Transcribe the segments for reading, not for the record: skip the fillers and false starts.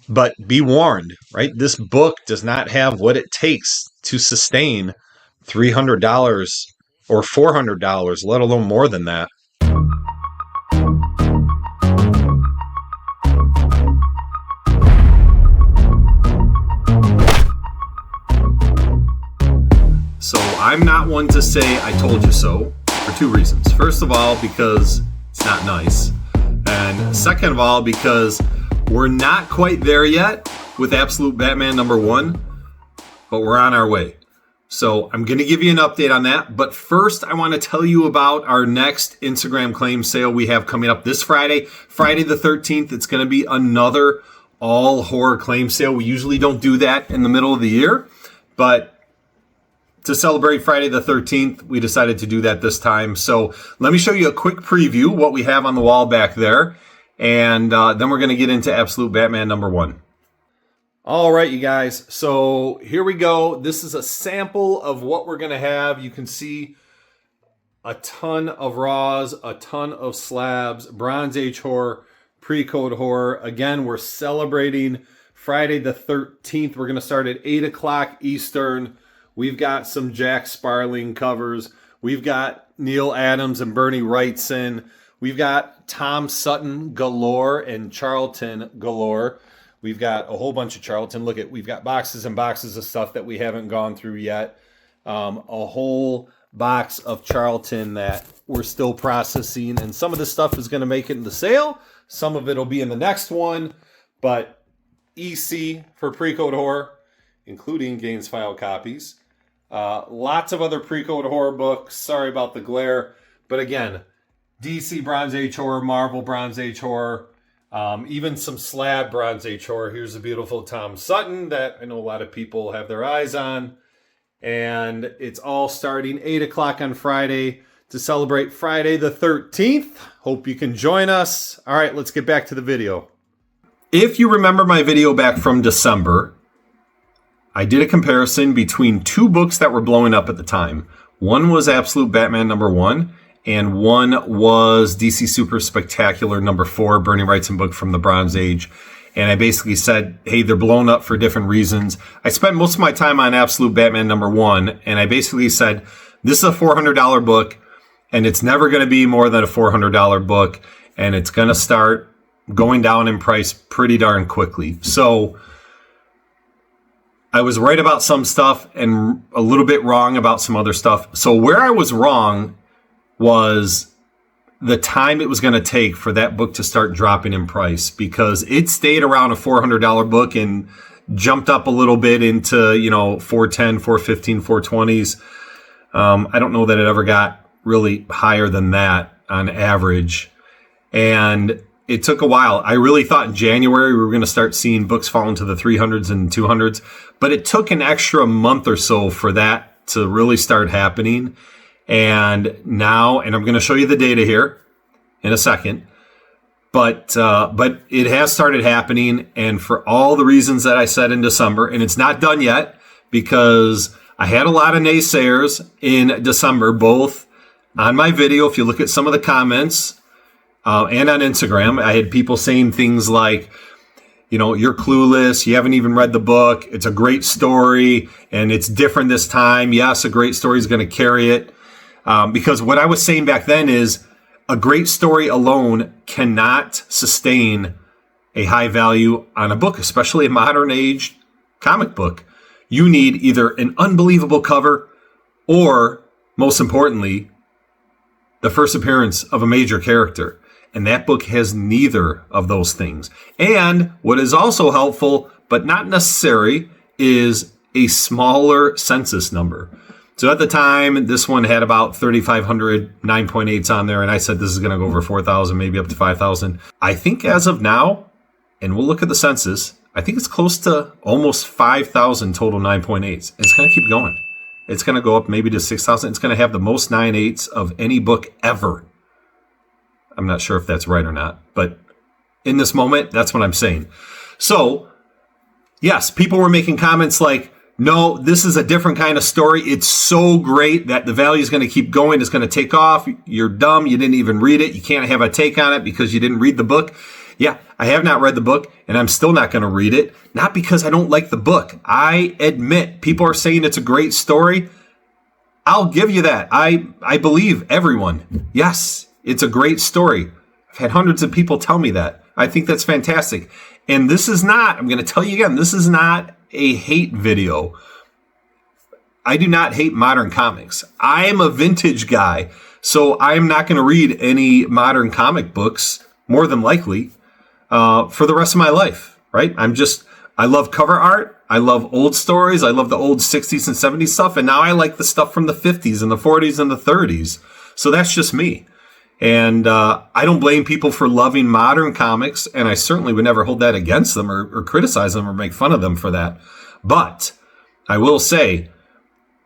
But be warned, right? This book does not have what it takes to sustain $300 or $400, let alone more than that. So I'm not one to say I told you so for two reasons. First of all, because it's not nice. And second of all, because we're not quite there yet with Absolute Batman #1, but we're on our way. So I'm going to give you an update on that. But first, I want to tell you about our next Instagram claim sale we have coming up this Friday, Friday the 13th. It's going to be another all horror claim sale. We usually don't do that in the middle of the year, but to celebrate Friday the 13th, we decided to do that this time. So let me show you a quick preview, what we have on the wall back there. And then we're going to get into Absolute Batman #1. All right, you guys. So here we go. This is a sample of what we're going to have. You can see a ton of Raws, a ton of slabs, Bronze Age horror, pre-code horror. Again, we're celebrating Friday the 13th. We're going to start at 8 o'clock Eastern. We've got some Jack Sparling covers. We've got Neil Adams and Bernie Wrightson. We've got Tom Sutton galore and Charlton galore. We've got a whole bunch of Charlton. Look, we've got boxes and boxes of stuff that we haven't gone through yet. A whole box of Charlton that we're still processing. And some of this stuff is going to make it in the sale. Some of it will be in the next one. But EC for pre-code horror, including Gaines file copies. Lots of other pre-code horror books. Sorry about the glare. But again, DC Bronze Age horror, Marvel Bronze Age horror, even some slab Bronze Age horror. Here's a beautiful Tom Sutton that I know a lot of people have their eyes on. And it's all starting 8 o'clock on Friday to celebrate Friday the 13th. Hope you can join us. All right, let's get back to the video. If you remember my video back from December, I did a comparison between two books that were blowing up at the time. One was Absolute Batman #1, and one was DC Super Spectacular #4, Bernie Wrightson book from the Bronze Age. And I basically said, hey, they're blown up for different reasons. I spent most of my time on Absolute Batman #1, and I basically said, this is a $400 book, and it's never going to be more than a $400 book, and it's going to start going down in price pretty darn quickly. So I was right about some stuff and a little bit wrong about some other stuff. So where I was wrong was the time it was going to take for that book to start dropping in price, because it stayed around a $400 book and jumped up a little bit into, $410, $415, $420s. I don't know that it ever got really higher than that on average. And it took a while. I really thought in January we were going to start seeing books fall into the 300s and 200s, but it took an extra month or so for that to really start happening. And now, and I'm going to show you the data here in a second, but it has started happening. And for all the reasons that I said in December, and it's not done yet, because I had a lot of naysayers in December, both on my video. If you look at some of the comments, and on Instagram, I had people saying things like, you're clueless. You haven't even read the book. It's a great story and it's different this time. Yes, a great story is going to carry it. Because what I was saying back then is a great story alone cannot sustain a high value on a book, especially a modern age comic book. You need either an unbelievable cover or, most importantly, the first appearance of a major character. And that book has neither of those things. And what is also helpful, but not necessary, is a smaller census number. So at the time, this one had about 3,500 9.8s on there. And I said this is going to go over 4,000, maybe up to 5,000. I think as of now, and we'll look at the census, I think it's close to almost 5,000 total 9.8s. It's going to keep going. It's going to go up maybe to 6,000. It's going to have the most 9.8s of any book ever. I'm not sure if that's right or not, but in this moment, that's what I'm saying. So, yes, people were making comments like, no, this is a different kind of story. It's so great that the value is going to keep going. It's going to take off. You're dumb. You didn't even read it. You can't have a take on it because you didn't read the book. Yeah, I have not read the book, and I'm still not going to read it. Not because I don't like the book. I admit people are saying it's a great story. I'll give you that. I believe everyone. Yes, it's a great story. I've had hundreds of people tell me that. I think that's fantastic. And this is not, I'm going to tell you again, this is not a hate video. I do not hate modern comics. I am a vintage guy, so I'm not going to read any modern comic books, more than likely, for the rest of my life, right? I love cover art. I love old stories. I love the old 60s and 70s stuff. And now I like the stuff from the 50s and the 40s and the 30s. So that's just me. And I don't blame people for loving modern comics. And I certainly would never hold that against them or criticize them or make fun of them for that. But I will say,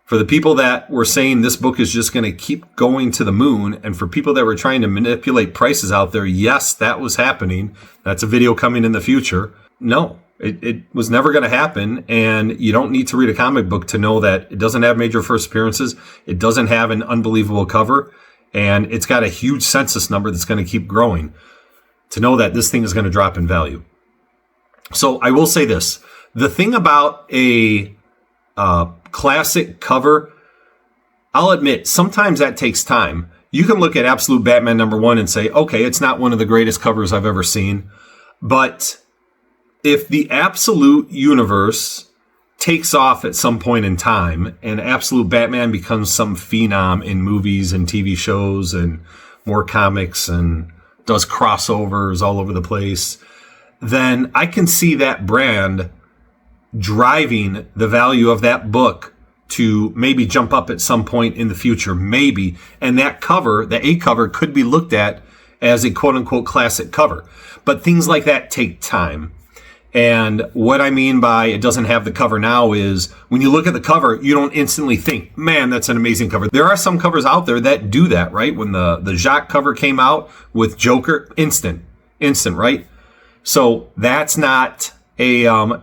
for the people that were saying this book is just going to keep going to the moon, and for people that were trying to manipulate prices out there, yes, that was happening. That's a video coming in the future. No, it was never going to happen. And you don't need to read a comic book to know that it doesn't have major first appearances. It doesn't have an unbelievable cover. And it's got a huge census number that's going to keep growing to know that this thing is going to drop in value. So I will say this. The thing about a classic cover, I'll admit, sometimes that takes time. You can look at Absolute Batman #1 and say, okay, it's not one of the greatest covers I've ever seen. But if the Absolute universe takes off at some point in time and Absolute Batman becomes some phenom in movies and TV shows and more comics and does crossovers all over the place, then I can see that brand driving the value of that book to maybe jump up at some point in the future, maybe. And that cover, the A cover, could be looked at as a quote-unquote classic cover. But things like that take time. And what I mean by it doesn't have the cover now is when you look at the cover, you don't instantly think, man, that's an amazing cover. There are some covers out there that do that, right? When the Jacques cover came out with Joker, instant, right? So that's not a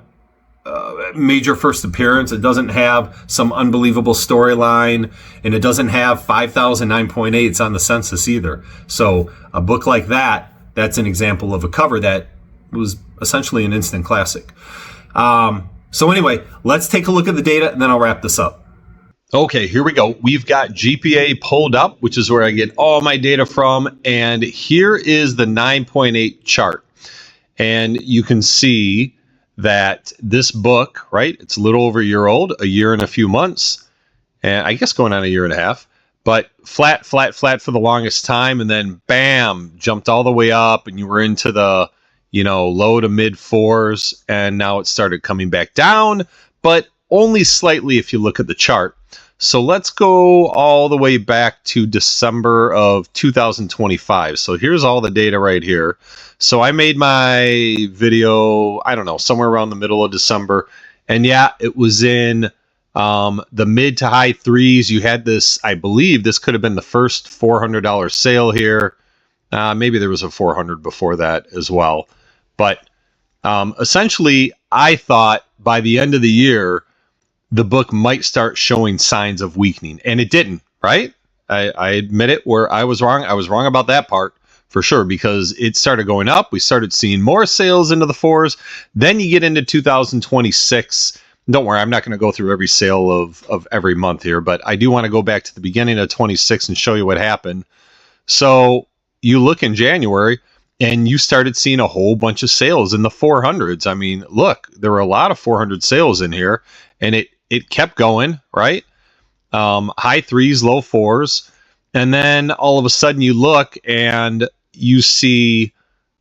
major first appearance. It doesn't have some unbelievable storyline, and it doesn't have 5,000 9.8s on the census either. So a book like that, that's an example of a cover that was essentially an instant classic. So anyway, let's take a look at the data, and then I'll wrap this up. Okay, here we go. We've got GPA pulled up, which is where I get all my data from. And here is the 9.8 chart. And you can see that this book, right, it's a little over a year old, a year and a few months, and I guess going on a year and a half, but flat for the longest time. And then bam, jumped all the way up, and you were into the low to mid 4s, and now it started coming back down, but only slightly if you look at the chart. So let's go all the way back to December of 2025. So here's all the data right here. So I made my video, I don't know, somewhere around the middle of December. And yeah, it was in the mid to high 3s. You had this, I believe this could have been the first $400 sale here. Maybe there was a 400 before that as well. But essentially, I thought by the end of the year, the book might start showing signs of weakening. And it didn't, right? I admit it, where I was wrong. I was wrong about that part for sure, because it started going up. We started seeing more sales into the 4s. Then you get into 2026. Don't worry, I'm not going to go through every sale of every month here, but I do want to go back to the beginning of 26 and show you what happened. So you look in January, and you started seeing a whole bunch of sales in the 400s. I mean, look, there were a lot of 400 sales in here, and it kept going, right? High 3s, low 4s. And then all of a sudden you look and you see,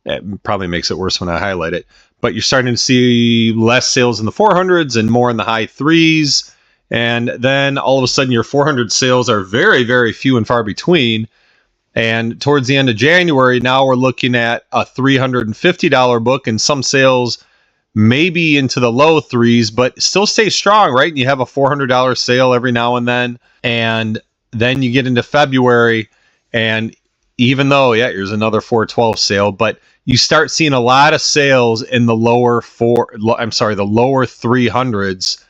it probably makes it worse when I highlight it, but you're starting to see less sales in the 400s and more in the high 3s. And then all of a sudden your 400 sales are very, very few and far between. And towards the end of January, now we're looking at a $350 book and some sales maybe into the low 3s, but still stay strong, right? And you have a $400 sale every now and then. And then you get into February, and even though, yeah, here's another 412 sale, but you start seeing a lot of sales in the lower 300s.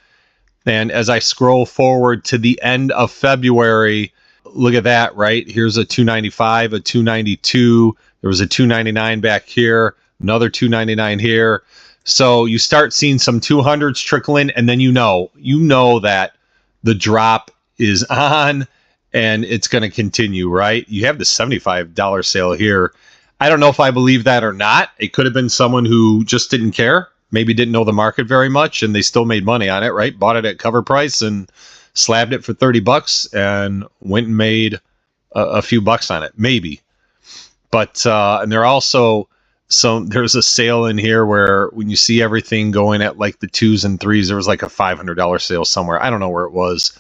And as I scroll forward to the end of February, look at that, right? Here's a 295, a 292. There was a 299 back here. another $2.99 here. So you start seeing some 200s trickle in, and then you know that the drop is on and it's going to continue, right? You have the $75 sale here. I don't know if I believe that or not. It could have been someone who just didn't care, maybe didn't know the market very much, and they still made money on it, right? Bought it at cover price and slabbed it for $30 and went and made a few bucks on it, maybe. But and there are also there's a sale in here where when you see everything going at like the 2s and 3s, there was like a $500 sale somewhere. I don't know where it was.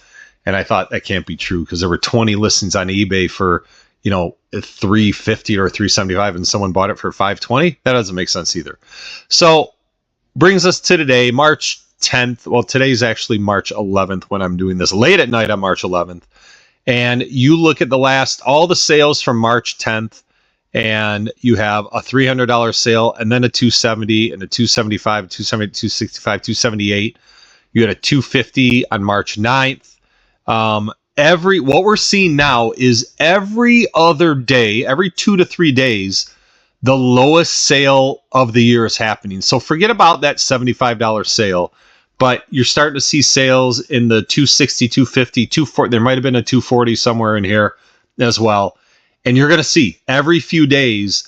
And I thought that can't be true because there were 20 listings on eBay for, $350 or $375 and someone bought it for $520. That doesn't make sense either. So brings us to today, March 10th. Well, today's actually March 11th when I'm doing this late at night on March 11th. And you look at all the sales from March 10th, and you have a $300 sale and then a $270 and a $275, $270, $265, $278. You had a $250 on March 9th. What we're seeing now is every other day, every 2 to 3 days, the lowest sale of the year is happening. So forget about that $75 sale, but you're starting to see sales in the $260, $250, $240. There might have been a $240 somewhere in here as well. And you're going to see every few days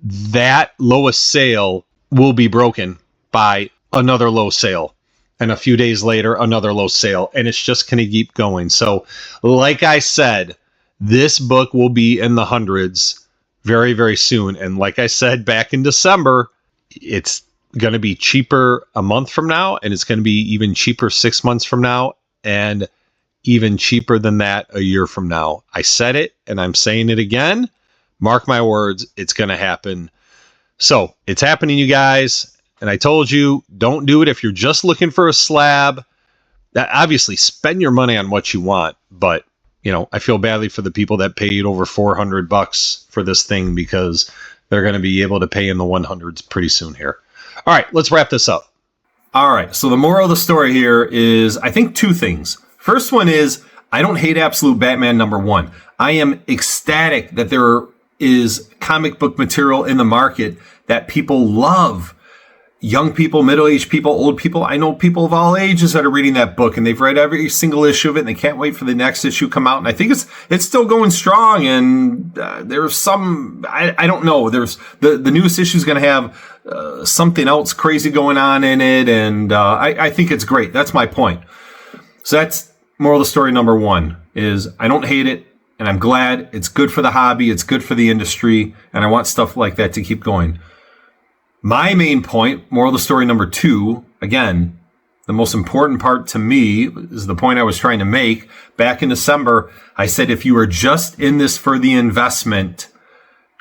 that lowest sale will be broken by another low sale. And a few days later, another low sale. And it's just going to keep going. So like I said, this book will be in the hundreds very, very soon. And like I said back in December, it's going to be cheaper a month from now. And it's going to be even cheaper 6 months from now. And even cheaper than that a year from now. I said it and I'm saying it again. Mark my words, it's going to happen. So it's happening, you guys. And I told you, don't do it if you're just looking for a slab. Obviously, spend your money on what you want. But, I feel badly for the people that paid over $400 for this thing because they're going to be able to pay in the 100s pretty soon here. All right, let's wrap this up. All right, so the moral of the story here is, I think, 2 things. First one is, I don't hate Absolute Batman #1. I am ecstatic that there is comic book material in the market that people love. Young people, middle-aged people, old people. I know people of all ages that are reading that book, and they've read every single issue of it, and they can't wait for the next issue to come out. And I think it's still going strong, and there's some, I don't know, there's the newest issue is going to have something else crazy going on in it, and I think it's great. That's my point. So that's moral of the story #1 is I don't hate it, and I'm glad. It's good for the hobby. It's good for the industry, and I want stuff like that to keep going. My main point, moral of the story #2, again, the most important part to me is the point I was trying to make. Back in December, I said if you are just in this for the investment,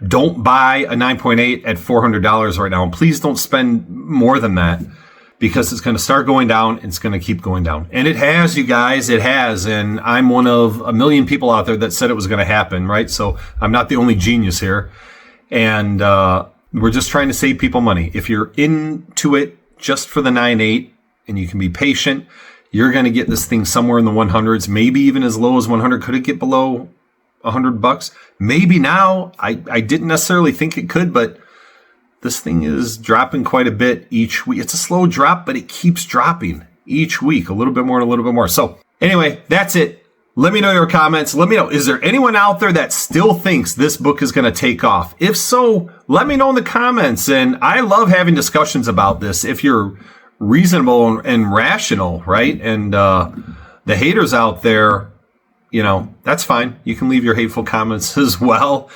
don't buy a 9.8 at $400 right now. And please don't spend more than that, because it's going to start going down. It's going to keep going down. And it has, you guys, it has. And I'm one of a million people out there that said it was going to happen, right? So I'm not the only genius here. And we're just trying to save people money. If you're into it just for the 9.8 and you can be patient, you're going to get this thing somewhere in the 100s, maybe even as low as 100. Could it get below $100? Maybe now. I didn't necessarily think it could, but this thing is dropping quite a bit each week. It's a slow drop, but it keeps dropping each week, a little bit more and a little bit more. So anyway, that's it. Let me know your comments. Let me know, is there anyone out there that still thinks this book is going to take off? If so, let me know in the comments. And I love having discussions about this if you're reasonable and rational, right? And the haters out there, that's fine. You can leave your hateful comments as well.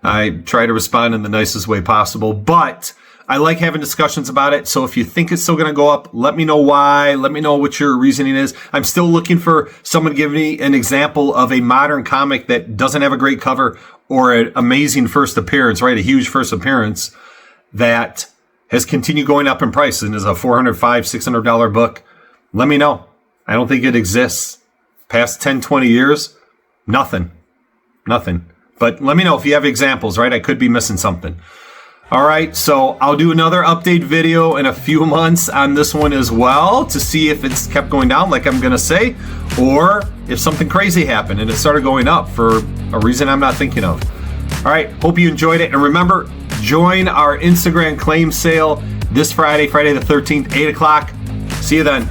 I try to respond in the nicest way possible, but I like having discussions about it. So if you think it's still going to go up, let me know why. Let me know what your reasoning is. I'm still looking for someone to give me an example of a modern comic that doesn't have a great cover or an amazing first appearance, right? A huge first appearance that has continued going up in price and is a $400, $500, $600 book. Let me know. I don't think it exists. Past 10, 20 years, nothing. But let me know if you have examples, right? I could be missing something. All right, so I'll do another update video in a few months on this one as well to see if it's kept going down like I'm going to say, or if something crazy happened and it started going up for a reason I'm not thinking of. All right, hope you enjoyed it. And remember, join our Instagram claim sale this Friday, Friday the 13th, 8 o'clock. See you then.